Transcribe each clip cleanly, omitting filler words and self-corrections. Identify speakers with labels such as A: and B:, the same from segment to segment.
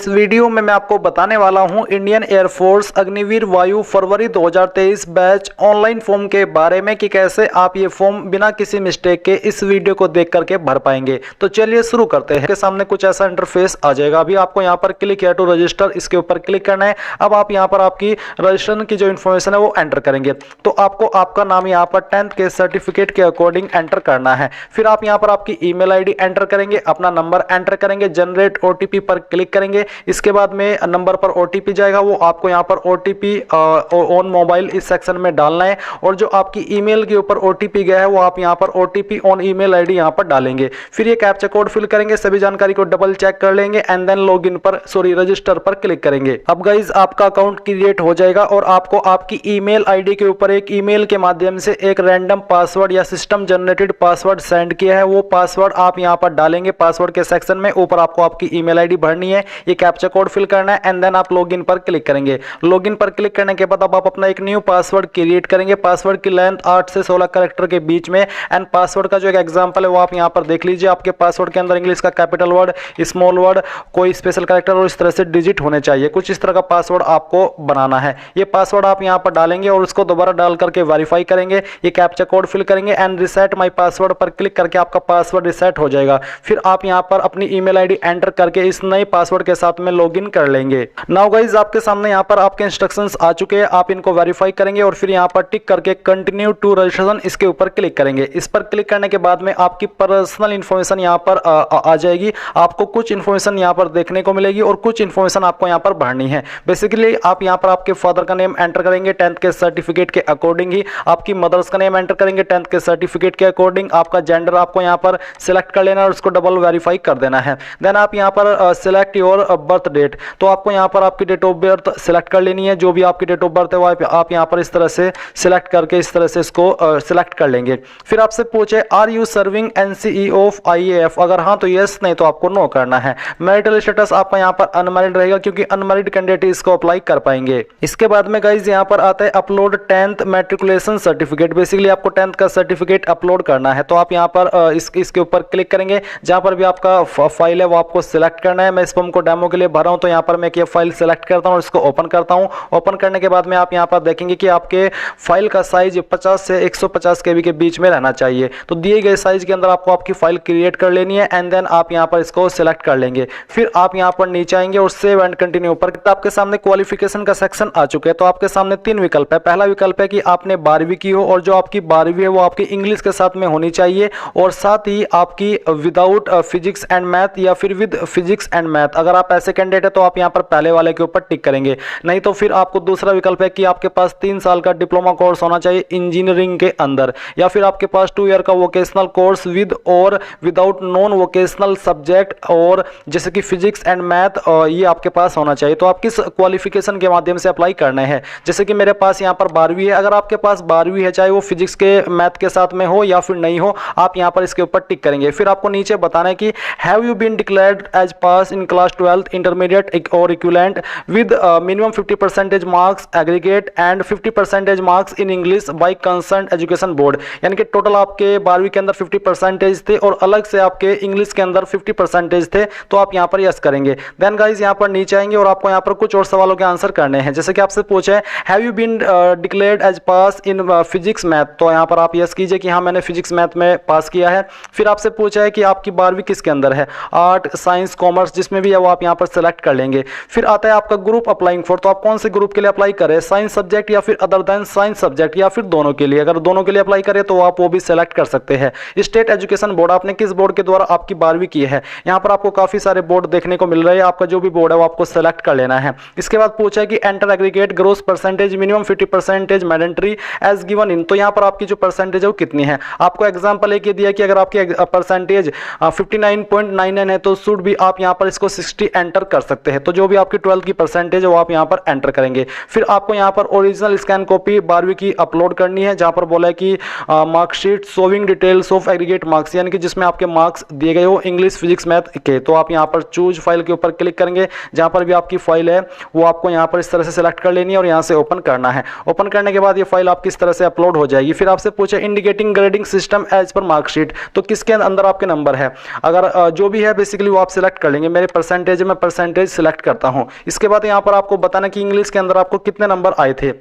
A: इस वीडियो में मैं आपको बताने वाला हूं इंडियन एयरफोर्स अग्निवीर वायु फरवरी 2023 बैच ऑनलाइन फॉर्म के बारे में कि कैसे आप ये फॉर्म बिना किसी मिस्टेक के इस वीडियो को देख करके भर पाएंगे। तो चलिए शुरू करते हैं। के सामने कुछ ऐसा इंटरफेस आ जाएगा। अभी आपको यहां पर क्लिक किया टू रजिस्टर, इसके ऊपर क्लिक करना है। अब आप यहां पर आपकी रजिस्ट्रेशन की जो इन्फॉर्मेशन है वो एंटर करेंगे। तो आपको आपका नाम यहां पर 10th के सर्टिफिकेट के अकॉर्डिंग एंटर करना है। फिर आप यहां पर आपकी ईमेल आईडी एंटर करेंगे, अपना नंबर एंटर करेंगे, जनरेट ओटीपी पर क्लिक करेंगे। इसके बाद में नंबर पर ओटीपी जाएगा, वो आपको यहां पर ओटीपी ऑन मोबाइल इस सेक्शन में डालना है। और जो आपकी ईमेल के ऊपर ओटीपी गया है वो आप यहां पर ओटीपी ऑन ईमेल आईडी यहां पर डालेंगे। फिर ये कैप्चा कोड फिल करेंगे, सभी जानकारी को डबल चेक कर लेंगे एंड देन लॉगिन पर रजिस्टर पर क्लिक करेंगे। अब गाइज आपका अकाउंट क्रिएट हो जाएगा और आपको आपकी ईमेल आईडी के ऊपर एक ईमेल के माध्यम से एक रैंडम पासवर्ड या सिस्टम जनरेटेड पासवर्ड सेंड किया है। वो पासवर्ड आप यहां पर डालेंगे। पासवर्ड के सेक्शन में ऊपर आपको आपकी ईमेल आईडी भरनी है, ये कैप्चा कोड फिल करना है एंड देन आप लॉगिन पर क्लिक करेंगे। लॉगिन पर क्लिक करने के बाद अब आप अपना एक न्यू पासवर्ड क्रिएट करेंगे। पासवर्ड की लेंथ 8 से 16 कैरेक्टर के बीच में एंड पासवर्ड का जो एक एग्जांपल है वो आप यहां पर देख लीजिए। आपके पासवर्ड के अंदर इंग्लिश का कैपिटल वर्ड, स्मॉल वर्ड, कोई स्पेशल कैरेक्टर और इस तरह से डिजिट होने चाहिए। कुछ इस तरह का पासवर्ड आपको बनाना है। ये पासवर्ड आप यहां पर डालेंगे और उसको दोबारा डाल करके वेरीफाई करेंगे। ये कैप्चा कोड फिल करेंगे एंड रिसेट माय पासवर्ड पर क्लिक करके आपका पासवर्ड रिसेट हो जाएगा। फिर आप यहां पर अपनी ईमेल आईडी एंटर करके इस नए पासवर्ड के साथ में लॉगिन कर लेंगे। नाउ गाइस आपके सामने यहां पर आपके इंस्ट्रक्शंस आ चुके हैं। आप इनको वेरीफाई करेंगे और फिर यहां पर टिक करके कंटिन्यू टू रजिस्ट्रेशन इसके ऊपर क्लिक करेंगे। इस पर क्लिक करने के बाद में आपकी पर्सनल इंफॉर्मेशन यहां पर आ जाएगी। आपको कुछ इंफॉर्मेशन यहां पर देखने को मिलेगी और कुछ इंफॉर्मेशन आपको यहां पर भरनी है। बेसिकली आप यहां पर आपके फादर का नेम एंटर करेंगे 10th के सर्टिफिकेट के अकॉर्डिंग ही। आपकी मदर्स का नेम एंटर करेंगे 10th के सर्टिफिकेट के अकॉर्डिंग। आपका जेंडर आपको यहां पर सिलेक्ट कर लेना है और उसको डबल वेरीफाई कर देना है। देन आप यहां पर सिलेक्ट योर बर्थ डेट, तो आपको यहां पर आपकी डेट ऑफ बर्थ सिलेक्ट कर लेनी है। जो भी आपकी डेट ऑफ बर्थ है वो आप यहां पर इस तरह से सिलेक्ट करके इस तरह से इसको सिलेक्ट कर लेंगे। फिर आपसे पूछे are you serving NCE of IAF, अगर हाँ तो यस, नहीं तो आपको नो करना है। मैरिटल स्टेटस आपका यहां पर अनमैरिड रहेगा क्योंकि अनमैरिड कैंडिडेट इसको अप्लाई कर पाएंगे। इसके बाद में गाइज यहां पर आता है upload 10th matriculation certificate. Basically आपको 10th का सर्टिफिकेट अपलोड करना है। तो आप यहां पर इसके ऊपर क्लिक करेंगे। जहां पर भी आपका फाइल है वो आपको सिलेक्ट करना है। मैं इस फॉर्म को डेमो के लिए भरा हूं तो यहां पर मैं ये फाइल सिलेक्ट करता हूं और इसको ओपन करता हूं। ओपन करने के बाद में आप यहां पर देखेंगे कि आपके फाइल का साइज 50 से 150 केबी के बीच में रहना चाहिए। तो दिए गए साइज के अंदर आपको आपकी फाइल क्रिएट कर लेनी है एंड देन आप यहां पर इसको सिलेक्ट कर लेंगे। फिर आप यहां पर नीचे आएंगे और सेव एंड कंटिन्यू पर आपके सामने क्वालिफिकेशन का सेक्शन आ चुका है। तो आपके सामने 3 विकल्प है। पहला विकल्प है कि आपने 12वीं की हो और जो आपकी 12वीं है वो आपकी इंग्लिश के साथ में होनी चाहिए और साथ ही आपकी विदाउट फिजिक्स एंड मैथ या फिर विद फिजिक्स एंड मैथ। अगर आप ऐसे कैंडिडेट है तो आप यहां पर पहले वाले के ऊपर टिक करेंगे। नहीं तो फिर आपको दूसरा विकल्प है कि आपके पास 3 साल का डिप्लोमा कोर्स होना चाहिए इंजीनियरिंग के अंदर, या फिर आपके पास 2 ईयर का वोकेशनल कोर्स विद और विदाउट नॉन वोकेशनल सब्जेक्ट और जैसे कि फिजिक्स एंड मैथ ये आपके पास होना चाहिए। तो आप किस क्वालिफिकेशन के माध्यम से अप्लाई करना है। जैसे कि मेरे पास यहां पर 12वीं है। अगर आपके पास 12वीं है, चाहे वो फिजिक्स के मैथ के साथ में हो या फिर नहीं हो, आप यहां पर इसके ऊपर टिक करेंगे। फिर आपको नीचे बताना है कि have you been declared as pass in class 12th intermediate और equivalent with minimum 50% marks aggregate and 50% marks in English by concern education board. यानी कि टोटल आपके 12वीं के अंदर 50% थे और अलग से आपके इंग्लिश के अंदर 50% थे। तो आप यहां पर यस करेंगे। देन गाइज यहां पर नीचे आएंगे और आपको यहां पर कुछ और सवालों के आंसर करने हैं। जैसे कि आपसे पूछा है have you been declared as pass in physics math, तो यहां पर आप यस कीजिए कि हाँ मैंने फिजिक्स मैथ में पास किया है। फिर आपसे पूछा है कि आपकी 12वीं किसके अंदर है, आर्ट, साइंस, कॉमर्स, जिसमें भी है वो आप यहां पर सेलेक्ट कर लेंगे। फिर आता है आपका ग्रुप अप्लाइंग फॉर, तो आप कौन से ग्रुप के लिए अप्लाई करें, साइंस सब्जेक्ट या फिर अदर देन साइंस सब्जेक्ट या फिर दोनों के लिए। अगर दोनों के लिए अप्लाई करें तो आप वो भी सेलेक्ट कर सकते हैं। स्टेट एजुकेशन बोर्ड, आपने किस बोर्ड के द्वारा आपकी 12वीं की है। यहां पर आपको काफी सारे बोर्ड देखने को मिल रहे हैं। आपका जो भी बोर्ड है वो आपको सेलेक्ट कर लेना है। इसके बाद पूछा है कि enter aggregate gross percentage minimum 50% mandatory as given in, तो यहां पर आपकी जो परसेंटेज है वो कितनी है। आपको एग्जांपल एक दिया कि अगर आपकी परसेंटेज 59.99 है तो शुड भी आप यहां पर इसको 60 एंटर कर सकते हैं। तो जो भी आपकी 12th की परसेंटेज है वो आप यहां पर एंटर करेंगे। फिर आपको यहां पर ओरिजिनल स्कैन कॉपी 12वीं की अपलोड करनी है, जहां पर बोला है कि marksheet showing details of aggregate marks, यानी कि जिसमें आपके मार्क्स दिए गए हो इंग्लिश, फिजिक्स, मैथ के। तो आप यहां पर चूज फाइल के ऊपर क्लिक करेंगे। जहां पर भी आपकी फाइल है वो आपको यहां पर इस तरह से सिलेक्ट कर लेनी है और यहां से ओपन करना है। ओपन करने के बाद ये फाइल आपकी इस तरह से अपलोड हो जाएगी। फिर आपसे पूछे indicating grading system as per marksheet, तो किसके अंदर आपके नंबर है। अगर जो भी है बेसिकली वो आप सिलेक्ट कर लेंगे। मेरे परसेंटेज में मैं परसेंटेज सिलेक्ट करता हूँ। इसके बाद यहाँ पर आपको बताना कि इंग्लिश के अंदर आपको कितने नंबर आए थे,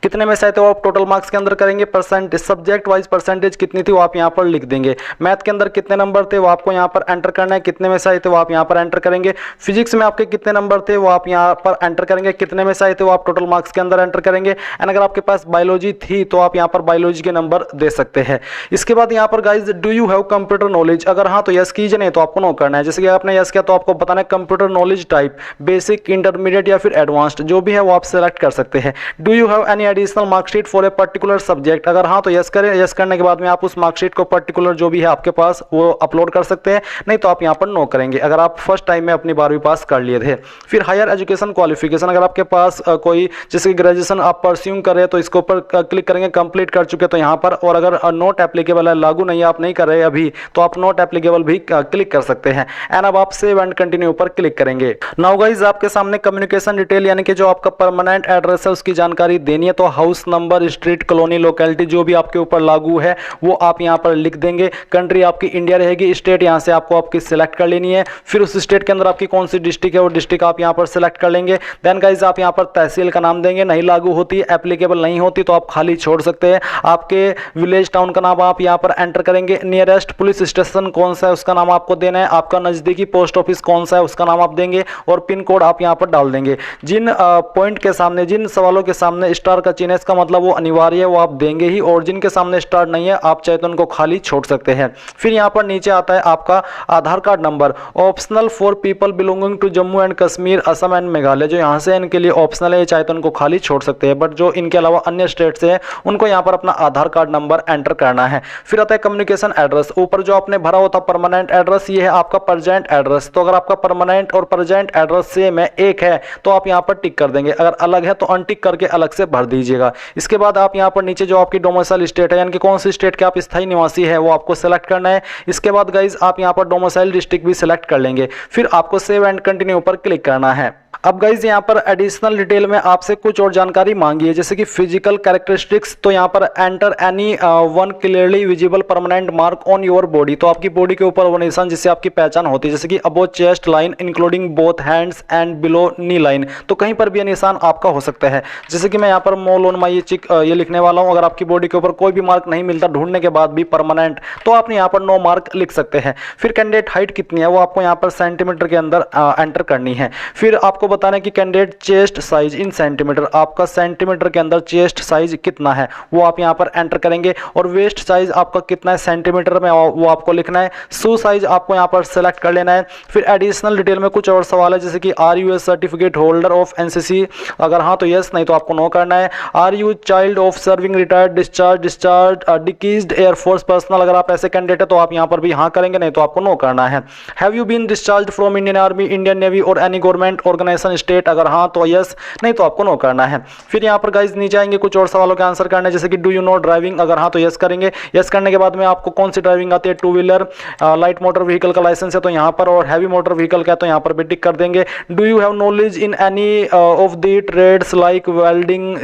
A: कितने में से आए थे वो आप टोटल मार्क्स के अंदर करेंगे। परसेंटेज सब्जेक्ट वाइज परसेंटेज कितनी थी वो आप यहाँ पर लिख देंगे। मैथ के अंदर कितने नंबर थे वो आपको यहाँ पर एंटर करना है, कितने में से आए थे वो आप यहाँ पर एंटर करेंगे। फिजिक्स में आपके कितने नंबर थे वो आप यहाँ पर एंटर करेंगे, कितने में से आए थे वो आप टोटल मार्क्स के अंदर एंटर करेंगे। एंड अगर आपके पास बायोलॉजी थी तो आप यहाँ पर बायोलॉजी के नंबर दे सकते हैं। इसके बाद यहाँ पर guys do you have computer knowledge, अगर हाँ तो यस कीजिए, नहीं तो आपको नो करना है। जैसे कि आपने यस किया तो आपको बताना है computer knowledge type basic, intermediate या फिर एडवांस्ड, जो भी है वो आप सेलेक्ट कर सकते हैं। Do you have any additional marksheet for a particular subject, अगर हाँ तो यस करें, यस करने के बाद में आप उस मार्कशीट को पर्टिकुलर जो भी है आपके पास वो अपलोड कर सकते हैं, नहीं तो आप यहाँ पर नो करेंगे अगर आप फर्स्ट टाइम में अपनी 12वीं पास कर लिए थे। फिर हायर एजुकेशन क्वालिफिकेशन, अगर आपके पास कोई जैसे कि ग्रेजुएशन आप परस्यूम कर रहे हैं तो इसके ऊपर क्लिक करेंगे, कंप्लीट कर चुके तो यहाँ पर, और अगर नॉट एप्लीकेबल है, लागू नहीं आप नहीं कर रहे अभी, तो आप नॉट एप्लीकेबल भी क्लिक कर सकते हैं। एंड अब आप सेव एंड कंटिन्यू पर क्लिक करेंगे। नाउ गाइज आपके सामने कम्युनिकेशन डिटेल यानी कि जो आपका परमानेंट एड्रेस है उसकी जानकारी देनी है, तो house number, street, colony, locality जो भी आपके ऊपर लागू है वो आप यहां पर लिख देंगे। कंट्री आपकी इंडिया रहेगी, स्टेट यहां से आपको आपकी सिलेक्ट कर लेनी है। फिर उस स्टेट के अंदर आपकी कौन सी डिस्ट्रिक्ट है वो डिस्ट्रिक्ट आप यहां पर सिलेक्ट कर लेंगे। देन गाइज आप यहां पर तहसील का नाम देंगे, नहीं लागू होती, एप्लीकेबल नहीं होती तो आप खाली छोड़ सकते हैं। आपके विलेज टाउन का नाम आप यहां पर एंटर करेंगे। नियरेस्ट पुलिस स्टेशन कौन सा है उसका नाम आपको देना है। आपका नजदीकी पोस्ट ऑफिस कौन सा है उसका नाम आप देंगे, और पिन कोड आप यहां पर डाल देंगे। जिन पॉइंट के सामने, जिन सवालों के सामने स्टार का चिन्ह है इसका मतलब वो अनिवार्य है, वो आप देंगे ही, और जिनके सामने स्टार नहीं है आप चाहे तो उनको खाली छोड़ सकते हैं। फिर यहाँ पर नीचे आता है आपका Aadhaar card number, optional for people belonging to Jammu and Kashmir, Assam and Meghalaya, जो यहाँ से इनके लिए ऑप्शनल है, चाहे तो उनको खाली छोड़ सकते हैं, बट जो इनके अलावा अन्य स्टेट से है उनको यहाँ पर अपना आधार कार्ड नंबर एंटर करना है। फिर आता है कम्युनिकेशन एड्रेस, ऊपर जो आपने भरा होता परमानेंट एड्रेस, ये है आपका प्रेजेंट एड्रेस। तो अगर आपका परमानेंट और प्रेजेंट एड्रेस सेम है, एक है, तो आप यहाँ पर टिक कर देंगे, अगर अलग है तो अनटिक करके अलग से भर दीजिएगा। इसके बाद आप यहाँ पर नीचे जो आपकी डोमिसाइल स्टेट है यानी कि कौन सी स्टेट के आप स्थायी निवासी है वो आपको सेलेक्ट करना है। इसके बाद गाइज आप यहाँ पर डोमिसाइल डिस्ट्रिक्ट भी सिलेक्ट कर लेंगे। फिर आपको सेव एंड कंटिन्यू पर क्लिक करना है। अब गाइज यहाँ पर एडिशनल डिटेल में आपसे कुछ और जानकारी मांगी है, जैसे कि फिजिकल कैरेक्टरिस्टिक्स, तो यहाँ पर enter any one clearly visible permanent mark on your body, तो आपकी बॉडी के ऊपर वो निशान जिससे आपकी पहचान होती है, जैसे कि above chest line including both hands and below knee line, तो कहीं पर भी ये निशान आपका हो सकता है। जैसे कि मैं यहाँ पर मोल ऑन माई चिक ये लिखने वाला हूँ। अगर आपकी बॉडी के ऊपर कोई भी मार्क नहीं मिलता ढूंढने के बाद भी परमानेंट, तो आपने यहाँ पर नो मार्क लिख सकते हैं। फिर कैंडिडेट हाइट कितनी है वो आपको यहाँ पर सेंटीमीटर के अंदर एंटर करनी है। फिर आपको बताना है कि candidate chest size in centimetre, आपका सेंटीमीटर के अंदर चेस्ट साइज कितना है वो आप यहां पर एंटर करेंगे, और वेस्ट साइज आपका कितना है सेंटीमीटर में वो आपको लिखना है। शू साइज आपको यहां पर सेलेक्ट कर लेना है। फिर एडिशनल डिटेल में कुछ और सवाल है, जैसे कि are you a certificate holder of NCC, अगर हाँ तो यस, नहीं तो आपको नो करना है। Are you child of serving retired discharged deceased air force personnel, अगर आप ऐसे कैंडिडेट है तो आप यहां पर भी हाँ करेंगे, नहीं तो आपको नो करना है। Have you been discharge from Indian Army, Indian Navy और एनी गवर्नमेंट ऑर्गेनाइजेशन स्टेट, अगर हाँ तो यस, नहीं तो आपको नो करना है। फिर यहाँ पर गाइज नीचे आएंगे कुछ और सवालों के आंसर करने, जैसे कि डू यू नो ड्राइविंग, अगर हाँ तो यस करेंगे। यस करने के बाद में आपको कौन सी ड्राइविंग आती है, two wheeler, light motor vehicle का लाइसेंस है तो यहाँ पर, और हैवी मोटर व्हीकल का है तो यहाँ पर भी टिक कर देंगे। Do you have knowledge in any of the trades like welding,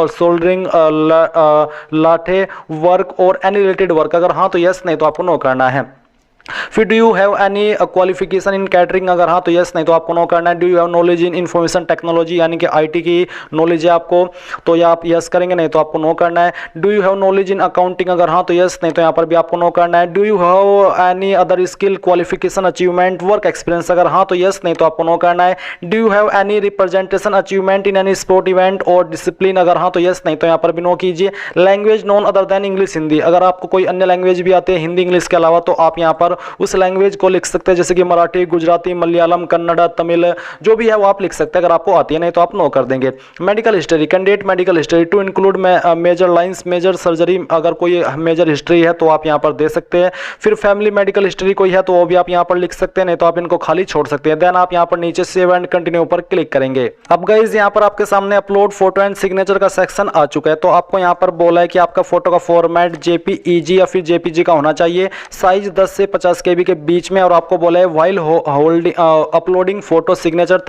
A: soldering, lathe work और एनी रिलेटेड वर्क, अगर हाँ तो यस, नहीं तो आपको नो करना है। फिर do you have any qualification in catering, अगर हाँ तो यस, नहीं तो आपको नो करना है। Do you have knowledge in information technology, यानी कि आईटी की नॉलेज है आपको, तो या आप यस करेंगे, नहीं तो आपको नो करना है। Do you have knowledge in accounting, अगर हाँ तो यस, नहीं तो यहाँ पर भी आपको नो करना है। Do you have any other skill qualification achievement work experience, अगर हाँ तो यस, नहीं तो आपको नो करना है। Do you have any representation achievement in any sport event और डिसिप्लिन, अगर हाँ तो यस, नहीं तो यहाँ पर भी नो कीजिए। Language none other than English Hindi, अगर आपको कोई अन्य लैंग्वेज भी आती है हिंदी इंग्लिश के अलावा, तो आप यहाँ पर उस लैंग्वेज को लिख सकते हैं, जैसे कि मराठी, गुजराती, मलयालम, कन्नड़, तमिल, जो भी है वो आप लिख सकते हैं अगर आपको आती है, नहीं तो आप नो कर देंगे। Medical history, candidate medical history to include major lines, major surgery, अगर कोई मेजर हिस्ट्री है तो आप यहाँ पर दे सकते हैं। फिर फैमिली मेडिकल हिस्ट्री कोई है तो वो भी आप यहाँ पर लिख सकते हैं, नहीं तो आप इनको खाली छोड़ सकते हैं। देन आप यहाँ पर नीचे सेव एंड कंटिन्यू पर क्लिक करेंगे। अब गाइस यहाँ पर आपके सामने अपलोड फोटो एंड सिग्नेचर का सेक्शन आ चुका है, तो आपको यहाँ पर बोला है कि आपका फोटो का फॉर्मेट जेपीईजी या फिर जेपीजी का होना चाहिए। साइज 10 से 50 KB के बीच में, और आपको बोला है while holding uploading photo signature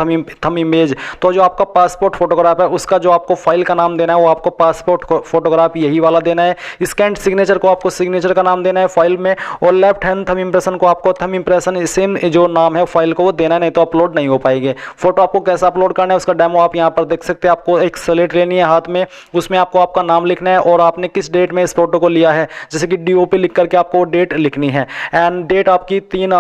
A: थम इमेज। तो जो आपका पासपोर्ट फोटोग्राफ है उसका जो आपको फाइल का नाम देना है वो आपको पासपोर्ट फोटोग्राफ यही वाला देना है। स्कैन सिग्नेचर को आपको सिग्नेचर का नाम देना है फाइल में, और लेफ्ट हैंड थम इंप्रेशन को आपको थम इंप्रेशन सेम जो नाम है फाइल को वो देना है, नहीं तो अपलोड नहीं हो पाएगी। फोटो आपको कैसा अपलोड करना है उसका डेमो आप यहाँ पर देख सकते हैं। आपको एक स्लेट लेनी है हाथ में, उसमें आपको आपका नाम लिखना है और आपने किस डेट में इस फोटो को लिया है, जैसे कि DOP लिख करके आपको डेट लिखनी है। एंड डेट आपकी 3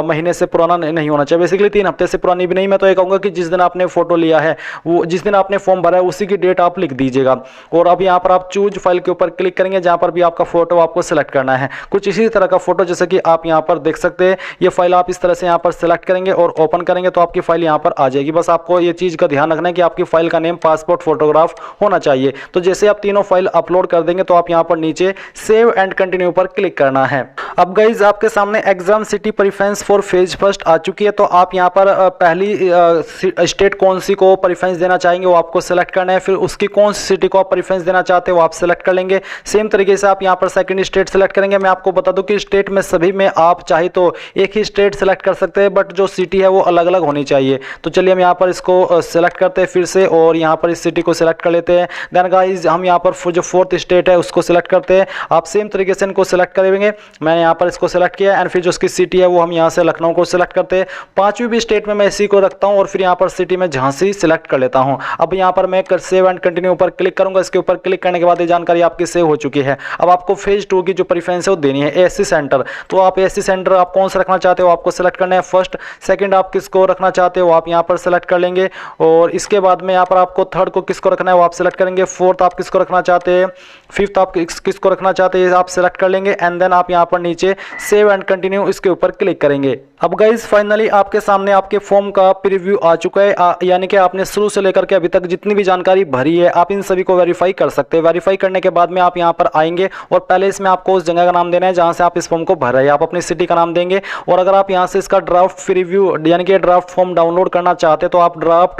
A: महीने से पुराना नहीं होना चाहिए, बेसिकली 3 हफ्ते से पुरानी भी नहीं। मैं तो ये कहूँगा कि जिस दिन आपने फोटो लिया है वो जिस दिन आपने फॉर्म भरा है उसी की डेट आप लिख दीजिएगा। और अब यहाँ पर आप चूज फाइल के ऊपर क्लिक करेंगे जहाँ पर भी आपका फोटो आपको सिलेक्ट करना है। कुछ इसी तरह का फोटो जैसे कि आप यहाँ पर देख सकते हैं, ये फाइल आप इस तरह से यहाँ पर सिलेक्ट करेंगे और ओपन करेंगे तो आपकी फाइल यहाँ पर आ जाएगी। बस आपको ये चीज़ का ध्यान रखना है कि आपकी फाइल का नेम पासपोर्ट फोटोग्राफ होना चाहिए। तो जैसे आप तीनों फाइल अपलोड कर देंगे तो आप यहाँ पर नीचे सेव एंड कंटिन्यू पर क्लिक करना है। अब गाइज आपके सामने exam city preference for phase first आ चुकी है। तो आप यहाँ पर पहली स्टेट कौन सी को प्रेफरेंस देना चाहेंगे वो आपको सेलेक्ट करना है, फिर उसकी कौन सी सिटी को आप प्रेफरेंस देना चाहते हैं वो आप सेलेक्ट कर लेंगे। सेम तरीके से आप यहाँ पर सेकंड स्टेट सेलेक्ट करेंगे। मैं आपको बता दूं कि स्टेट में सभी में आप चाहे तो एक ही स्टेट सेलेक्ट कर सकते हैं, बट जो सिटी है वो अलग अलग होनी चाहिए। तो चलिए हम यहाँ पर इसको सेलेक्ट करते हैं फिर से, और यहाँ पर इस सिटी को सिलेक्ट कर लेते हैं। देन गाइज हम यहाँ पर जो फोर्थ स्टेट है उसको सिलेक्ट करते हैं। आप सेम तरीके से इनको सिलेक्ट करेंगे। मैंने यहाँ पर इसको सिलेक्ट किया एंड फिर जो उसकी सिटी है वो हम यहाँ से लखनऊ को सिलेक्ट करते हैं। पांचवी भी स्टेट में मैं इसी को रखता हूँ और फिर यहाँ पर सिटी में झांसी सिलेक्ट कर लेता हूँ। अब यहाँ पर मैं सेव एंड कंटिन्यू पर क्लिक करूंगा। इसके ऊपर क्लिक करने के बाद ये जानकारी आपकी सेव हो चुकी है। अब आपको फेज 2 की जो प्रेफरेंस है वो देनी है ASC सेंटर। तो आप ASC सेंटर आप कौन सा रखना चाहते हो आपको सिलेक्ट करना है। फर्स्ट सेकंड आप किसको रखना चाहते हो आप यहाँ पर सिलेक्ट कर लेंगे, और इसके बाद में यहाँ पर आपको थर्ड को किसको रखना है वो आप सिलेक्ट करेंगे। फोर्थ आप किसको रखना चाहते हैं, फिफ्थ आप किसको रखना चाहते हैं आप सिलेक्ट कर लेंगे। एंड देन आप यहाँ पर नीचे सेव एंड कंटिन्यू इसके ऊपर क्लिक करेंगे। अब गाइज फाइनली आपके सामने आपके फॉर्म का प्रीव्यू आ चुका है, यानी कि आपने शुरू से लेकर के अभी तक जितनी भी जानकारी भरी है आप इन सभी को वेरीफाई कर सकते हैं। वेरीफाई करने के बाद में आप यहाँ पर आएंगे और पहले इसमें आपको उस जगह का नाम देना है जहाँ से आप इस फॉर्म को भर रहे हैं। आप अपनी सिटी का नाम देंगे, और अगर आप यहाँ से इसका ड्राफ्ट प्रीव्यू यानी कि ड्राफ्ट फॉर्म डाउनलोड करना चाहते हैं तो आप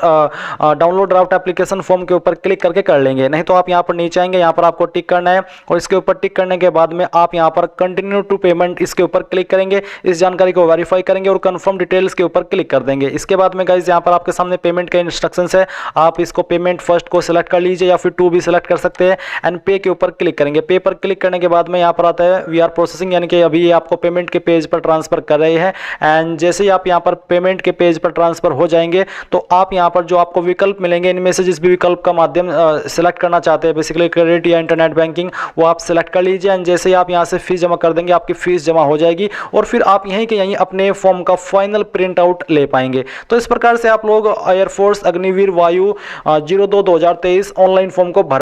A: डाउनलोड ड्राफ्ट एप्लीकेशन फॉर्म के ऊपर क्लिक करके कर लेंगे। नहीं तो आप यहाँ पर नीचे आएंगे, यहाँ पर आपको टिक करना है और इसके ऊपर टिक करने के बाद में आप यहाँ पर कंटिन्यू टू पेमेंट इसके ऊपर क्लिक करेंगे। इस जानकारी को वेरीफाई करेंगे और कंफर्म डिटेल्स के ऊपर क्लिक कर देंगे। इसके बाद में गाइज यहाँ पर आपके सामने पेमेंट के इंस्ट्रक्शंस है। आप इसको पेमेंट फर्स्ट को सिलेक्ट कर लीजिए या फिर 2 भी सिलेक्ट कर सकते हैं एंड पे के ऊपर क्लिक करेंगे। पे पर क्लिक करने के बाद में यहाँ पर आता है वी आर प्रोसेसिंग, यानी कि अभी आपको पेमेंट के पेज पर ट्रांसफर कर रहे हैं। एंड जैसे ही आप यहाँ पर पेमेंट के पेज पर ट्रांसफर हो जाएंगे तो आप यहाँ पर जो आपको विकल्प मिलेंगे इनमें से जिस भी विकल्प का माध्यम सिलेक्ट करना चाहते हैं, बेसिकली क्रेडिट या इंटरनेट बैंकिंग, वो आप सिलेक्ट कर लीजिए। एंड जैसे ही आप यहाँ से फीस जमा कर देंगे आपकी फीस जमा हो जाएगी और फिर आप यहीं के यहीं अपने फॉर्म का फाइनल प्रिंट आउट ले पाएंगे। तो इस प्रकार से आप लोग एयरफोर्स अग्निवीर वायु 02-2023 ऑनलाइन फॉर्म को भर